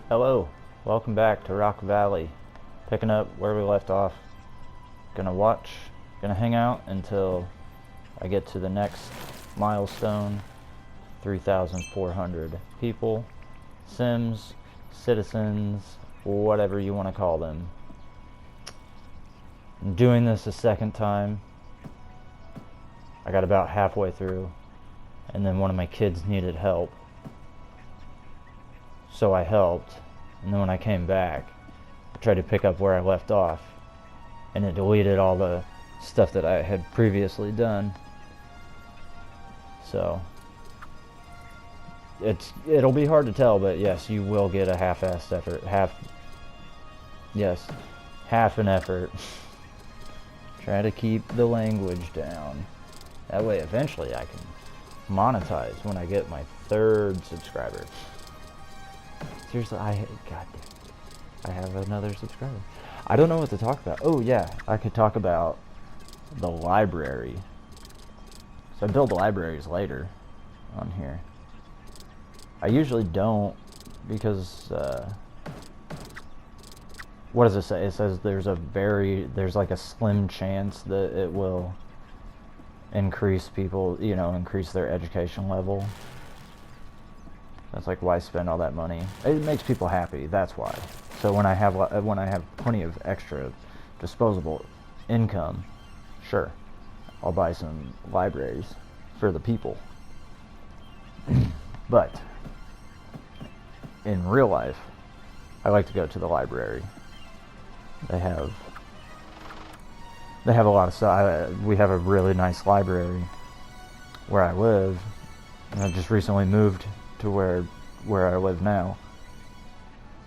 Hello, welcome back to Rock Valley. Picking up where we left off. Gonna hang out until I get to the next milestone. 3,400 people, Sims, citizens, whatever you want to call them. I'm doing this a second time. I got about halfway through, and then one of my kids needed help. So I helped, and then when I came back, I tried to pick up where I left off, and it deleted all the stuff that I had previously done. So it'll be hard to tell, but yes, you will get a half-assed effort. Half an effort. Try to keep the language down. That way eventually I can monetize when I get my 3rd subscriber. Seriously, I have another subscriber. I don't know what to talk about. Oh yeah, I could talk about the library. So I build libraries later on here. I usually don't because what does it say? It says there's like a slim chance that it will increase increase their education level. That's like, why spend all that money? It makes people happy. That's why. So when I have plenty of extra disposable income, sure, I'll buy some libraries for the people. But in real life, I like to go to the library. They have a lot of stuff. We have a really nice library where I live, and I just recently moved to where I live now.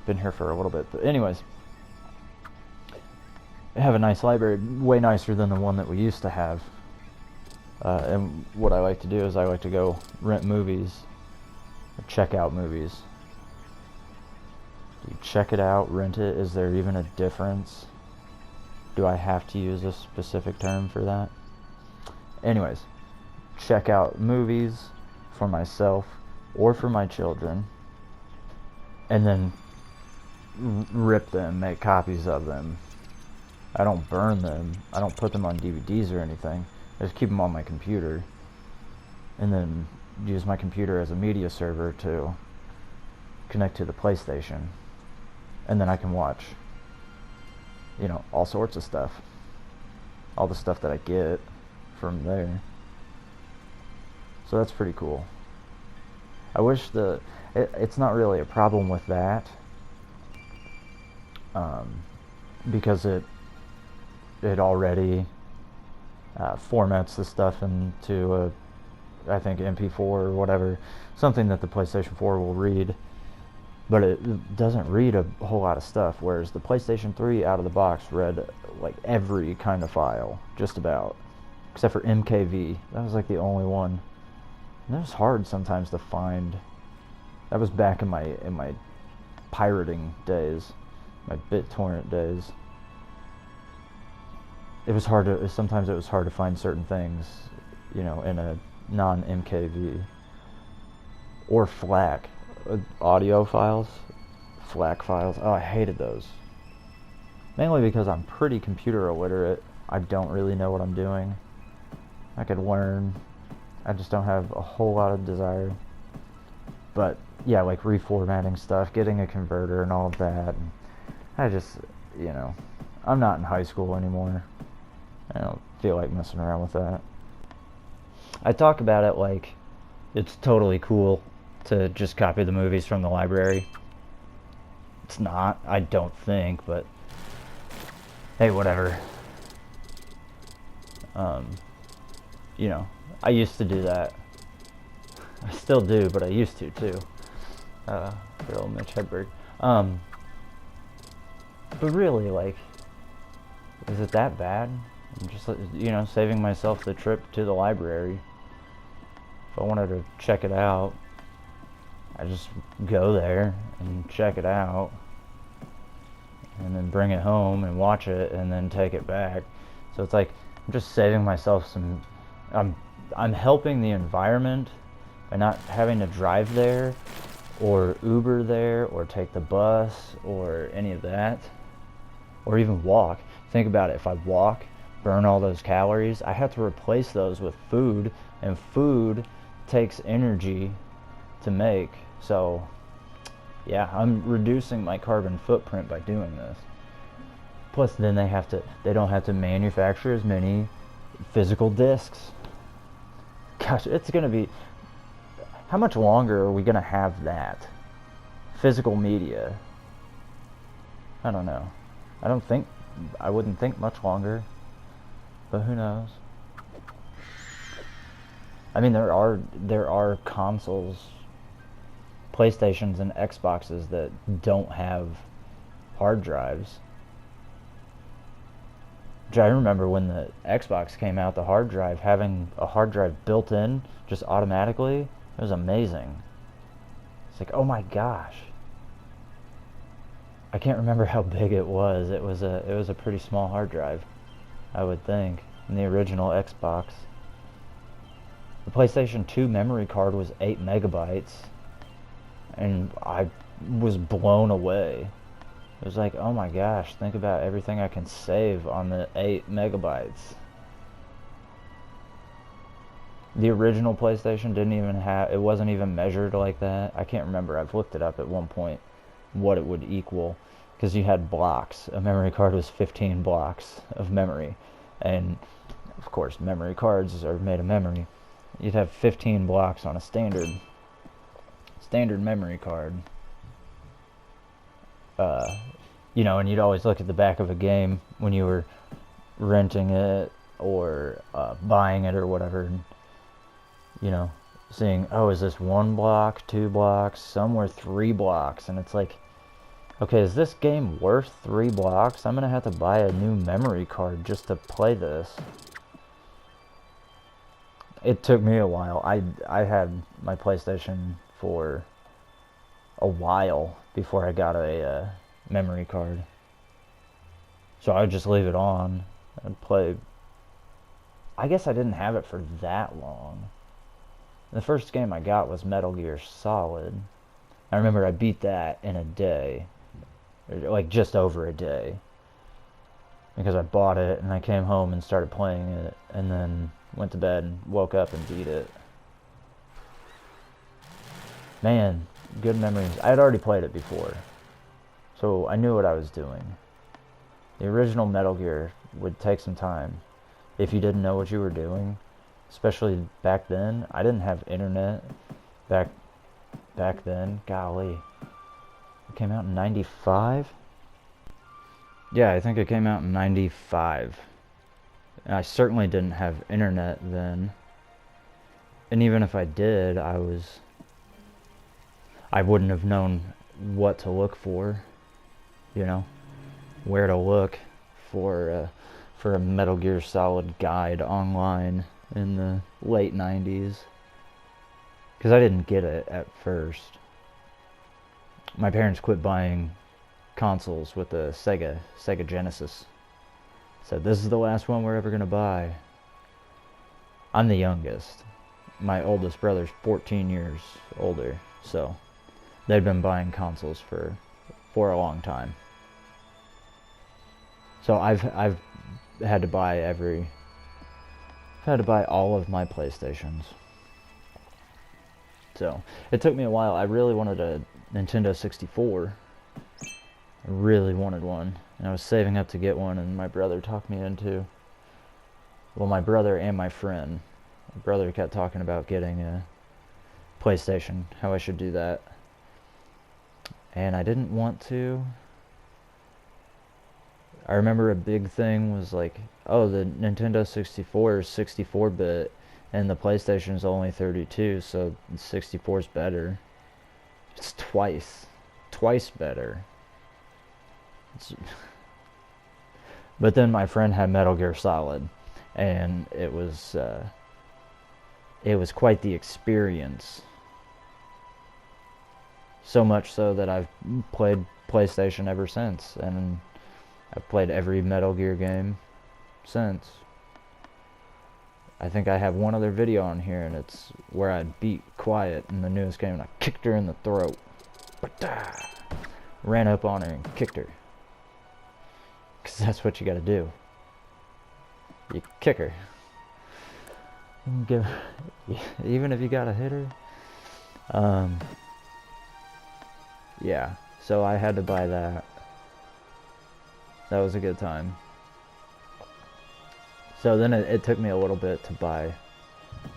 Been here for a little bit, but anyways, I have a nice library, way nicer than the one that we used to have. And what I like to do is I like to go rent movies, or check out movies. Do you check it out, rent it? Is there even a difference? Do I have to use a specific term for that? Anyways, check out movies for myself or for my children, and then rip them, make copies of them. I don't burn them. I don't put them on DVDs or anything. I just keep them on my computer, and then use my computer as a media server to connect to the PlayStation, and then I can watch, all sorts of stuff. All the stuff that I get from there. So that's pretty cool. I wish it's not really a problem with that, because it already formats the stuff into I think MP4 or whatever, something that the PlayStation 4 will read, but it doesn't read a whole lot of stuff, whereas the PlayStation 3 out of the box read like every kind of file, just about, except for MKV. That was like the only one. And that was hard sometimes to find. That was back in my pirating days, my BitTorrent days. Sometimes it was hard to find certain things, in a non-MKV. Or FLAC, audio files, FLAC files. Oh, I hated those. Mainly because I'm pretty computer illiterate. I don't really know what I'm doing. I could learn. I just don't have a whole lot of desire. But yeah, like reformatting stuff, getting a converter and all of that. And I just, I'm not in high school anymore. I don't feel like messing around with that. I talk about it like it's totally cool to just copy the movies from the library. It's not, I don't think, but hey, whatever. I used to do that. I still do, but I used to too. Good old Mitch Hedberg. But really, like, is it that bad? I'm just, saving myself the trip to the library. If I wanted to check it out, I just go there and check it out, and then bring it home and watch it, and then take it back. So it's like I'm just saving myself some. I'm helping the environment by not having to drive there or Uber there, or take the bus, or any of that, or even walk. Think about it. If I walk, burn all those calories, I have to replace those with food, and food takes energy to make. So yeah, I'm reducing my carbon footprint by doing this. Plus, then they don't have to manufacture as many physical discs. Gosh, it's gonna be, how much longer are we gonna have that? Physical media. I don't know. I wouldn't think much longer, but who knows? I mean, there are consoles, PlayStations and Xboxes that don't have hard drives. Which I remember when the Xbox came out, the hard drive, having a hard drive built in just automatically, it was amazing. It's like, oh my gosh. I can't remember how big it was. It was a pretty small hard drive, I would think, in the original Xbox. The PlayStation 2 memory card was 8 megabytes, and I was blown away. It was like, oh my gosh, think about everything I can save on the 8 megabytes. The original PlayStation it wasn't even measured like that. I can't remember. I've looked it up at one point, what it would equal, because you had blocks. A memory card was 15 blocks of memory, and of course memory cards are made of memory. You'd have 15 blocks on a standard memory card. And you'd always look at the back of a game when you were renting it or buying it or whatever, and, seeing, oh, is this 1 block, 2 blocks, somewhere 3 blocks, and it's like, okay, is this game worth 3 blocks? I'm gonna have to buy a new memory card just to play this. It took me a while. I had my PlayStation for a while before I got a memory card. So I would just leave it on and play. I guess I didn't have it for that long. The first game I got was Metal Gear Solid. I remember I beat that in a day. Like just over a day. Because I bought it and I came home and started playing it and then went to bed and woke up and beat it. Man, good memories. I had already played it before, so I knew what I was doing. The original Metal Gear would take some time if you didn't know what you were doing, especially back then. I didn't have internet back then. Golly. It came out in 95? Yeah, I think it came out in 95. And I certainly didn't have internet then. And even if I did, I wouldn't have known what to look for, where to look for a Metal Gear Solid guide online in the late 90s. Because I didn't get it at first. My parents quit buying consoles with the Sega Genesis. Said, this is the last one we're ever going to buy. I'm the youngest. My oldest brother's 14 years older, so they'd been buying consoles for a long time. So I've had to buy all of my PlayStations. So it took me a while. I really wanted a Nintendo 64. I really wanted one, and I was saving up to get one, and my brother talked me into, well, my brother and my friend. My brother kept talking about getting a PlayStation, how I should do that. And I didn't want to. I remember a big thing was like, oh, the Nintendo 64 is 64-bit, and the PlayStation is only 32, so 64 is better. It's twice better. But then my friend had Metal Gear Solid, and it was quite the experience. So much so that I've played PlayStation ever since, and I've played every Metal Gear game since. I think I have one other video on here, and it's where I beat Quiet in the newest game, and I kicked her in the throat. Ran up on her and kicked her. Because that's what you gotta do. You kick her. Even if you gotta hit her. Yeah, so I had to buy that. That was a good time. So then it took me a little bit to buy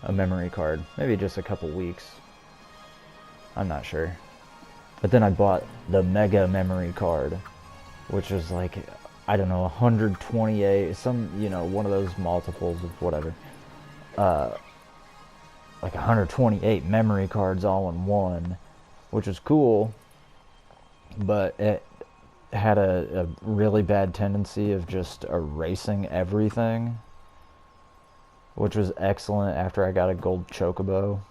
a memory card. Maybe just a couple weeks. I'm not sure. But then I bought the mega memory card, which was like, I don't know, 128, one of those multiples of whatever. Like 128 memory cards all in one, which was cool, but it had a really bad tendency of just erasing everything, which was excellent after I got a gold chocobo.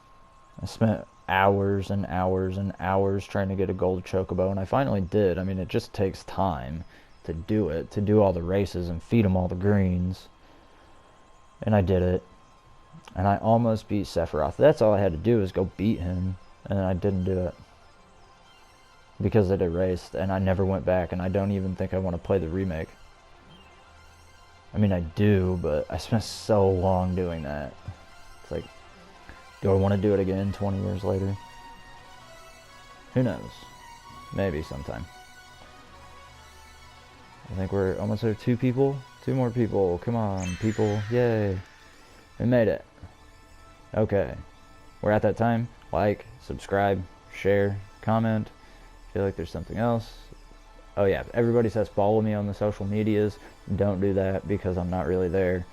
I spent hours and hours and hours trying to get a gold chocobo, and I finally did. I mean, it just takes time to do it, to do all the races and feed them all the greens. And I did it. And I almost beat Sephiroth. That's all I had to do was go beat him, and I didn't do it. Because it erased, and I never went back, and I don't even think I want to play the remake. I mean, I do, but I spent so long doing that. It's like, do I want to do it again 20 years later? Who knows? Maybe sometime. I think we're almost there. 2 people? 2 more people. Come on, people. Yay. We made it. Okay. We're at that time. Like, subscribe, share, comment. Feel like there's something else. Oh yeah, everybody says follow me on the social medias. Don't do that because I'm not really there,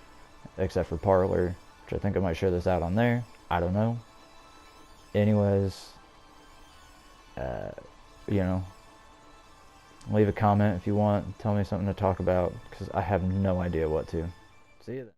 except for Parler, which I think I might share this out on there. I don't know. Anyways, leave a comment if you want. Tell me something to talk about because I have no idea what to. See you then.